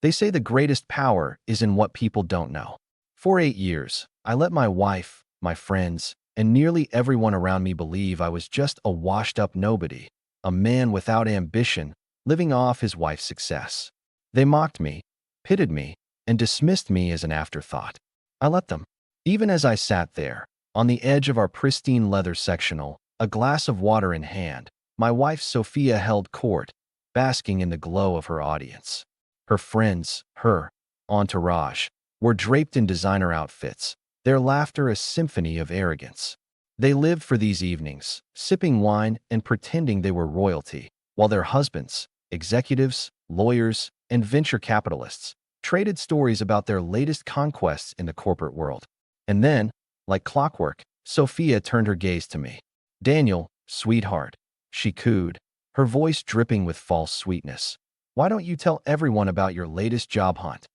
They say the greatest power is in what people don't know. For 8 years, I let my wife, my friends, and nearly everyone around me believe I was just a washed-up nobody, a man without ambition, living off his wife's success. They mocked me, pitted me, and dismissed me as an afterthought. I let them. Even as I sat there, on the edge of our pristine leather sectional, a glass of water in hand, my wife Sophia held court, basking in the glow of her audience. Her friends, her entourage, were draped in designer outfits, their laughter a symphony of arrogance. They lived for these evenings, sipping wine and pretending they were royalty, while their husbands, executives, lawyers, and venture capitalists, traded stories about their latest conquests in the corporate world. And then, like clockwork, Sophia turned her gaze to me. "Daniel, sweetheart," she cooed, her voice dripping with false sweetness. "Why don't you tell everyone about your latest job hunt?"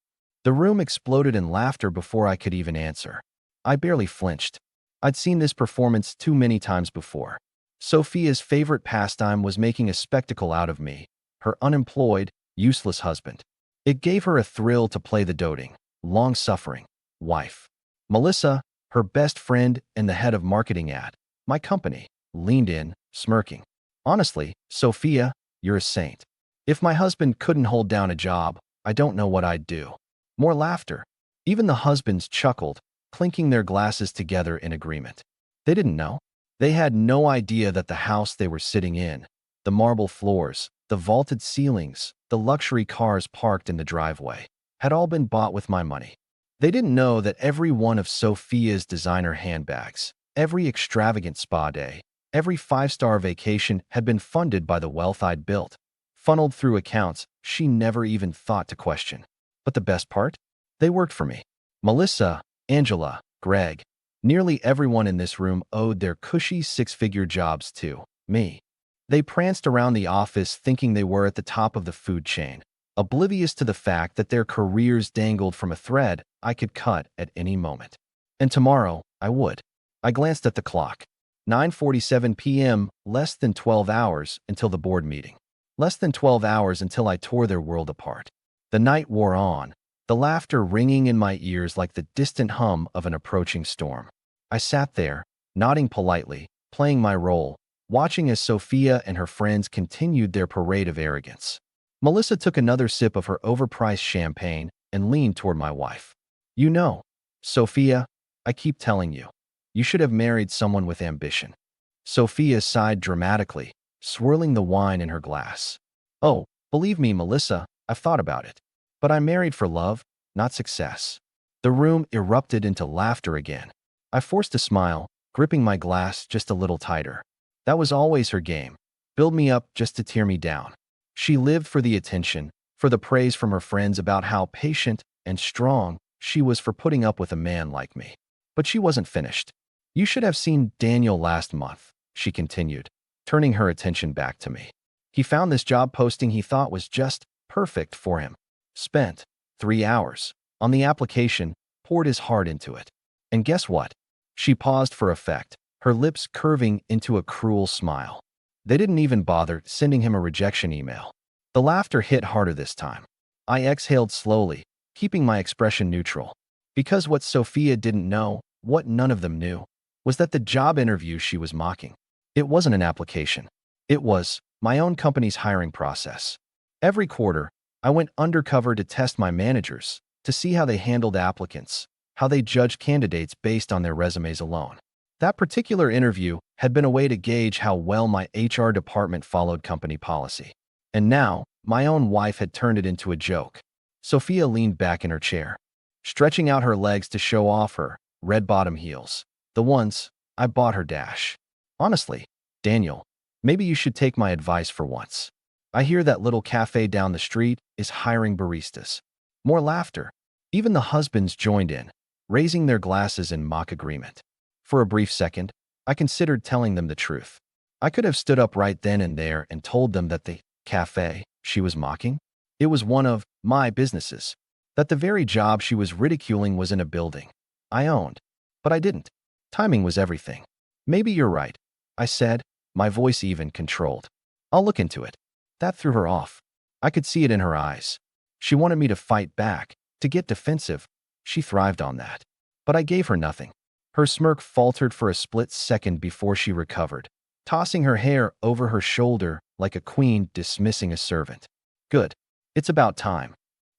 The room exploded in laughter before I could even answer. I barely flinched. I'd seen this performance too many times before. Sophia's favorite pastime was making a spectacle out of me, her unemployed, useless husband. It gave her a thrill to play the doting, long-suffering wife. Melissa, her best friend and the head of marketing at my company, leaned in, smirking. "Honestly, Sophia, you're a saint. If my husband couldn't hold down a job, I don't know what I'd do." More laughter. Even the husbands chuckled, clinking their glasses together in agreement. They didn't know. They had no idea that the house they were sitting in, the marble floors, the vaulted ceilings, the luxury cars parked in the driveway, had all been bought with my money. They didn't know that every one of Sophia's designer handbags, every extravagant spa day, every five-star vacation had been funded by the wealth I'd built, funneled through accounts she never even thought to question. But the best part? They worked for me. Melissa, Angela, Greg, nearly everyone in this room owed their cushy six-figure jobs to me. They pranced around the office thinking they were at the top of the food chain, oblivious to the fact that their careers dangled from a thread I could cut at any moment. And tomorrow, I would. I glanced at the clock. 9:47 p.m., less than 12 hours until the board meeting. Less than 12 hours until I tore their world apart. The night wore on, the laughter ringing in my ears like the distant hum of an approaching storm. I sat there, nodding politely, playing my role, watching as Sophia and her friends continued their parade of arrogance. Melissa took another sip of her overpriced champagne and leaned toward my wife. "You know, Sophia, I keep telling you, you should have married someone with ambition." Sophia sighed dramatically, swirling the wine in her glass. "Oh, believe me, Melissa, I've thought about it. But I married for love, not success." The room erupted into laughter again. I forced a smile, gripping my glass just a little tighter. That was always her game. Build me up just to tear me down. She lived for the attention, for the praise from her friends about how patient and strong she was for putting up with a man like me. But she wasn't finished. "You should have seen Daniel last month," she continued, turning her attention back to me. "He found this job posting he thought was just perfect for him. Spent 3 hours on the application, poured his heart into it. And guess what?" She paused for effect, her lips curving into a cruel smile. "They didn't even bother sending him a rejection email." The laughter hit harder this time. I exhaled slowly, keeping my expression neutral. Because what Sophia didn't know, what none of them knew, was that the job interview she was mocking, it wasn't an application. It was my own company's hiring process. Every quarter, I went undercover to test my managers, to see how they handled applicants, how they judged candidates based on their resumes alone. That particular interview had been a way to gauge how well my HR department followed company policy. And now, my own wife had turned it into a joke. Sophia leaned back in her chair, stretching out her legs to show off her red-bottom heels, the ones I bought her dash. "Honestly, Daniel, maybe you should take my advice for once. I hear that little cafe down the street is hiring baristas." More laughter. Even the husbands joined in, raising their glasses in mock agreement. For a brief second, I considered telling them the truth. I could have stood up right then and there and told them that the cafe she was mocking, it was one of my businesses, that the very job she was ridiculing was in a building I owned. But I didn't. Timing was everything. "Maybe you're right," I said, my voice even controlled. "I'll look into it." That threw her off. I could see it in her eyes. She wanted me to fight back, to get defensive. She thrived on that. But I gave her nothing. Her smirk faltered for a split second before she recovered, tossing her hair over her shoulder like a queen dismissing a servant. Good. It's about time.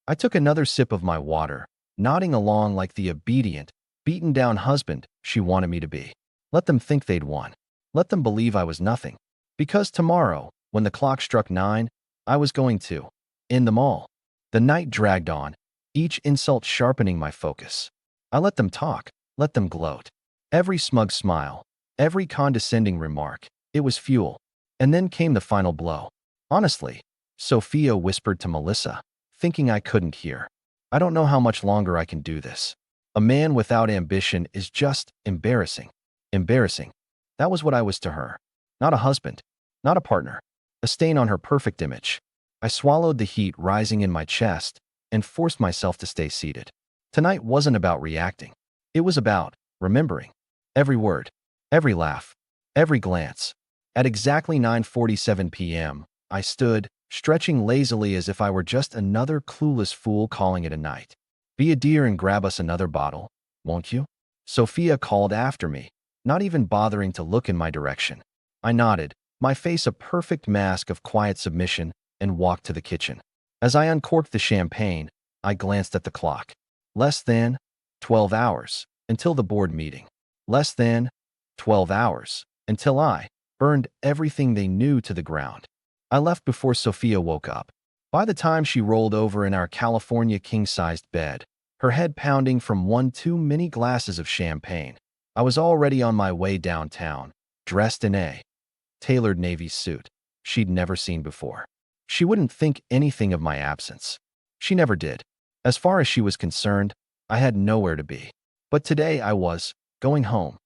I took another sip of my water, nodding along like the obedient, beaten-down husband she wanted me to be. Let them think they'd won. Let them believe I was nothing. Because tomorrow, when the clock struck 9, I was going to end them all. The night dragged on, each insult sharpening my focus. I let them talk, let them gloat. Every smug smile, every condescending remark, it was fuel. And then came the final blow. Honestly, Sophia whispered to Melissa, thinking I couldn't hear. I don't know how much longer I can do this. A man without ambition is just embarrassing. Embarrassing. That was what I was to her. Not a husband, not a partner, a stain on her perfect image. I swallowed the heat rising in my chest and forced myself to stay seated. Tonight wasn't about reacting. It was about remembering. Every word, every laugh, every glance. At exactly 9:47 p.m., I stood, stretching lazily as if I were just another clueless fool calling it a night. Be a dear and grab us another bottle, won't you? Sophia called after me, not even bothering to look in my direction. I nodded, my face a perfect mask of quiet submission, and walked to the kitchen. As I uncorked the champagne, I glanced at the clock. Less than 12 hours until the board meeting. Less than 12 hours until I burned everything they knew to the ground. I left before Sophia woke up. By the time she rolled over in our California king-sized bed, her head pounding from one too many glasses of champagne, I was already on my way downtown, dressed in a tailored navy suit she'd never seen before. She wouldn't think anything of my absence. She never did. As far as she was concerned, I had nowhere to be. But today I was going home.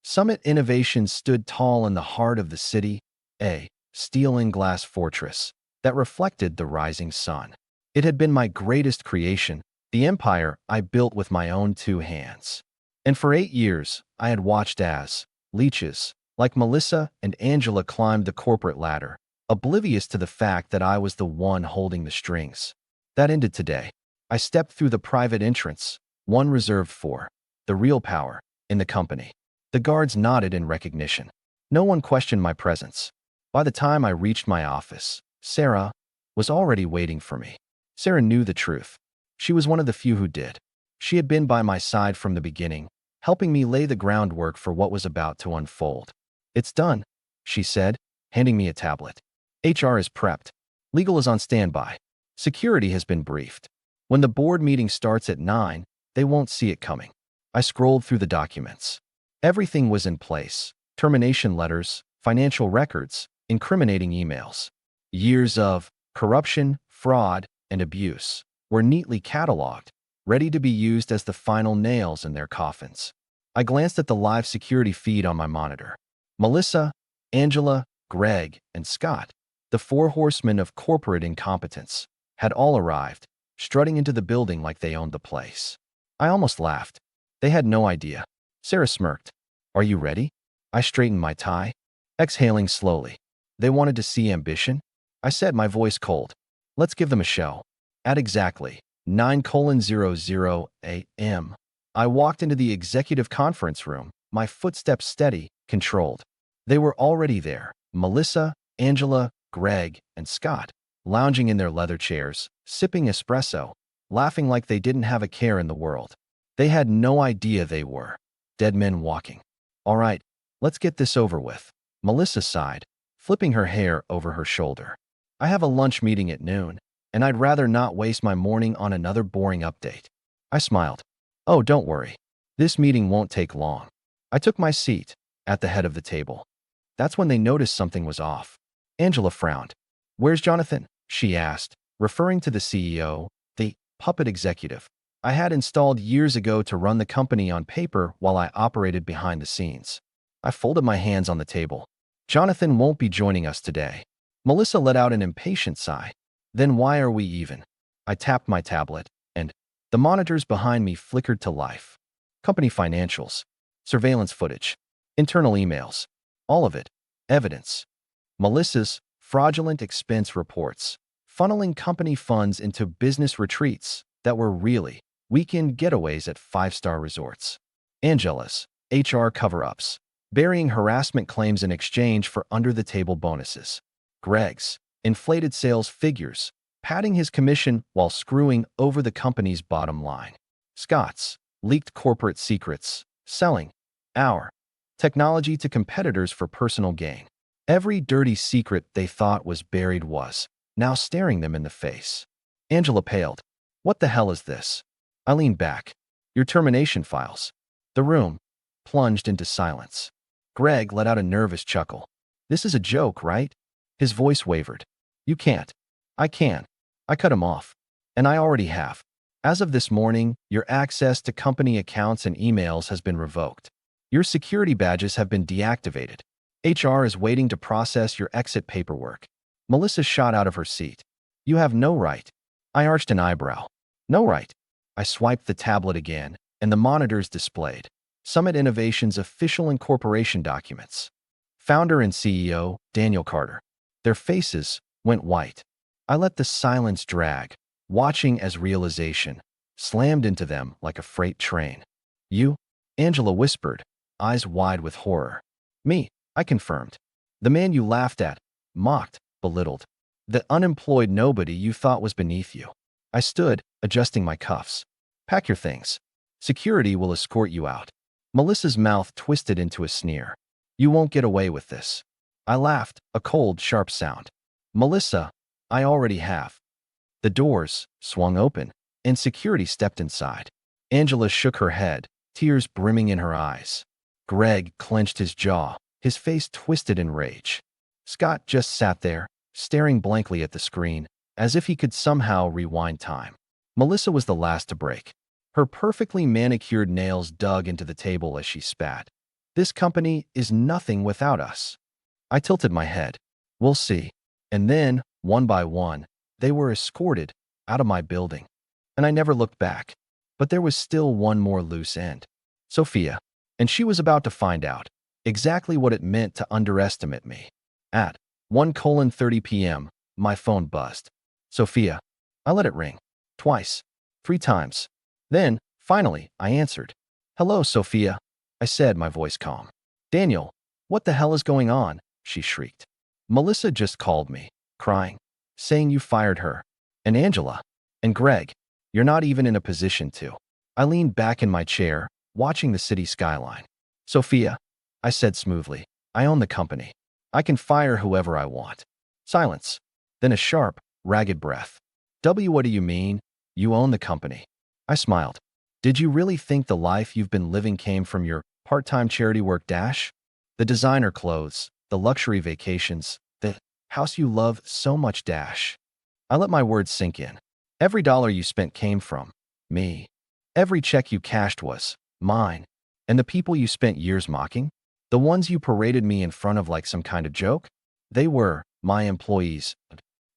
Summit Innovations stood tall in the heart of the city, a steel and glass fortress that reflected the rising sun. It had been my greatest creation, the empire I built with my own 2 hands. And for 8 years, I had watched as leeches, like Melissa and Angela, climbed the corporate ladder, oblivious to the fact that I was the one holding the strings. That ended today. I stepped through the private entrance, one reserved for the real power in the company. The guards nodded in recognition. No one questioned my presence. By the time I reached my office, Sarah was already waiting for me. Sarah knew the truth. She was one of the few who did. She had been by my side from the beginning, helping me lay the groundwork for what was about to unfold. It's done, she said, handing me a tablet. HR is prepped. Legal is on standby. Security has been briefed. When the board meeting starts at 9, they won't see it coming. I scrolled through the documents. Everything was in place. Termination letters, financial records, incriminating emails. Years of corruption, fraud, and abuse were neatly cataloged, ready to be used as the final nails in their coffins. I glanced at the live security feed on my monitor. Melissa, Angela, Greg, and Scott, the 4 horsemen of corporate incompetence, had all arrived, strutting into the building like they owned the place. I almost laughed. They had no idea. Sarah smirked. Are you ready? I straightened my tie, exhaling slowly. They wanted to see ambition? I said, my voice cold. Let's give them a show. At exactly 9:00 a.m., I walked into the executive conference room, my footsteps steady, controlled. They were already there, Melissa, Angela, Greg, and Scott, lounging in their leather chairs, sipping espresso, laughing like they didn't have a care in the world. They had no idea they were dead men walking. All right, let's get this over with. Melissa sighed, flipping her hair over her shoulder. I have a lunch meeting at noon, and I'd rather not waste my morning on another boring update. I smiled. Oh, don't worry. This meeting won't take long. I took my seat at the head of the table. That's when they noticed something was off. Angela frowned. Where's Jonathan? She asked, referring to the CEO, the puppet executive I had installed years ago to run the company on paper while I operated behind the scenes. I folded my hands on the table. Jonathan won't be joining us today. Melissa let out an impatient sigh. Then why are we even? I tapped my tablet, and the monitors behind me flickered to life. Company financials, surveillance footage, internal emails, all of it, evidence. Melissa's fraudulent expense reports, funneling company funds into business retreats that were really weekend getaways at five-star resorts. Angela's HR cover-ups, burying harassment claims in exchange for under-the-table bonuses. Greg's inflated sales figures, padding his commission while screwing over the company's bottom line. Scott's leaked corporate secrets, selling our technology to competitors for personal gain. Every dirty secret they thought was buried was now staring them in the face. Angela paled. What the hell is this? I leaned back. Your termination files. The room plunged into silence. Greg let out a nervous chuckle. This is a joke, right? His voice wavered. You can't. I can. I cut him off. And I already have. As of this morning, your access to company accounts and emails has been revoked. Your security badges have been deactivated. HR is waiting to process your exit paperwork. Melissa shot out of her seat. You have no right. I arched an eyebrow. No right. I swiped the tablet again, and the monitors displayed Summit Innovations official incorporation documents. Founder and CEO, Daniel Carter. Their faces went white. I let the silence drag, watching as realization slammed into them like a freight train. You? Angela whispered, eyes wide with horror. Me, I confirmed. The man you laughed at, mocked, belittled. The unemployed nobody you thought was beneath you. I stood, adjusting my cuffs. Pack your things. Security will escort you out. Melissa's mouth twisted into a sneer. You won't get away with this. I laughed, a cold, sharp sound. Melissa, I already have. The doors swung open, and security stepped inside. Angela shook her head, tears brimming in her eyes. Greg clenched his jaw, his face twisted in rage. Scott just sat there, staring blankly at the screen, as if he could somehow rewind time. Melissa was the last to break. Her perfectly manicured nails dug into the table as she spat. This company is nothing without us. I tilted my head. We'll see. And then, one by one, they were escorted out of my building. And I never looked back. But there was still one more loose end. Sophia. And she was about to find out exactly what it meant to underestimate me. At 1:30 p.m., my phone buzzed. Sophia. I let it ring. Twice. 3 times. Then, finally, I answered. Hello, Sophia, I said, my voice calm. Daniel, what the hell is going on? She shrieked. Melissa just called me, crying, saying you fired her. And Angela. And Greg. You're not even in a position to. I leaned back in my chair, watching the city skyline. Sophia, I said smoothly, I own the company. I can fire whoever I want. Silence. Then a sharp, ragged breath. What do you mean? You own the company. I smiled. Did you really think the life you've been living came from your part-time charity work dash? The designer clothes, the luxury vacations, the house you love so much dash. I let my words sink in. Every dollar you spent came from me. Every check you cashed was mine. And the people you spent years mocking? The ones you paraded me in front of like some kind of joke? They were my employees.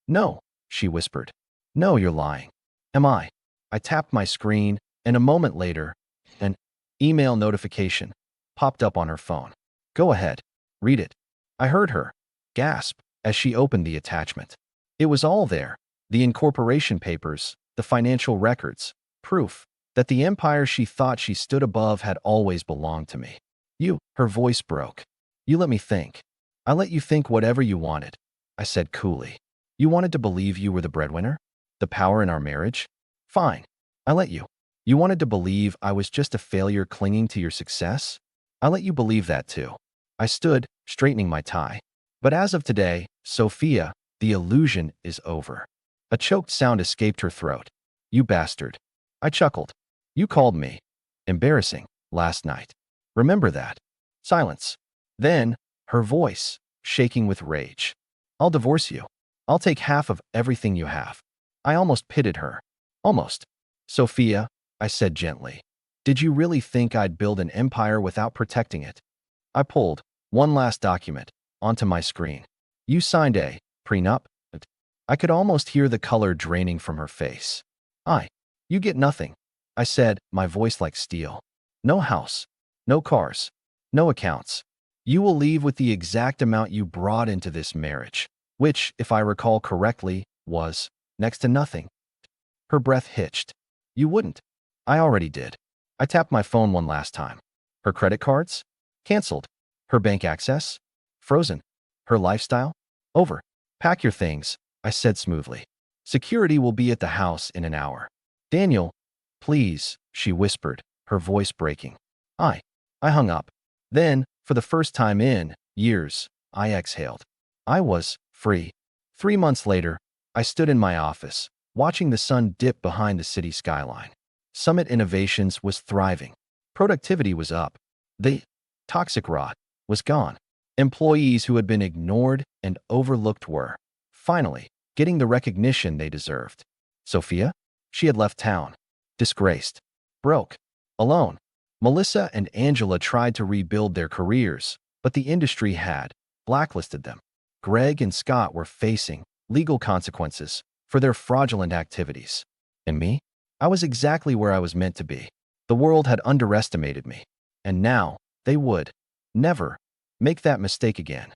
No, she whispered. No, you're lying. Am I? I tapped my screen, and a moment later, an email notification popped up on her phone. Go ahead. Read it. I heard her gasp as she opened the attachment. It was all there. The incorporation papers, the financial records, proof that the empire she thought she stood above had always belonged to me. Her voice broke. You let me think. I let you think whatever you wanted, I said coolly. You wanted to believe you were the breadwinner? The power in our marriage? Fine. I let you. You wanted to believe I was just a failure clinging to your success? I let you believe that too. I stood, straightening my tie. But as of today, Sophia, the illusion is over. A choked sound escaped her throat. You bastard. I chuckled. You called me embarrassing last night. Remember that. Silence. Then, her voice, shaking with rage. I'll divorce you. I'll take half of everything you have. I almost pitied her. Almost. Sophia, I said gently. Did you really think I'd build an empire without protecting it? I pulled one last document onto my screen. You signed a prenup? I could almost hear the color draining from her face. You get nothing, I said, my voice like steel. No house, no cars, no accounts. You will leave with the exact amount you brought into this marriage, which, if I recall correctly, was next to nothing. Her breath hitched. You wouldn't. I already did. I tapped my phone one last time. Her credit cards? Cancelled. Her bank access? Frozen. Her lifestyle? Over. Pack your things, I said smoothly. Security will be at the house in an hour. Daniel, please, she whispered, her voice breaking. I hung up. Then, for the first time in years, I exhaled. I was free. 3 months later, I stood in my office, watching the sun dip behind the city skyline. Summit Innovations was thriving. Productivity was up. The toxic rot was gone. Employees who had been ignored and overlooked were, finally, getting the recognition they deserved. Sophia? She had left town. Disgraced. Broke. Alone. Melissa and Angela tried to rebuild their careers, but the industry had blacklisted them. Greg and Scott were facing legal consequences for their fraudulent activities. And me? I was exactly where I was meant to be. The world had underestimated me. And now, they would never make that mistake again.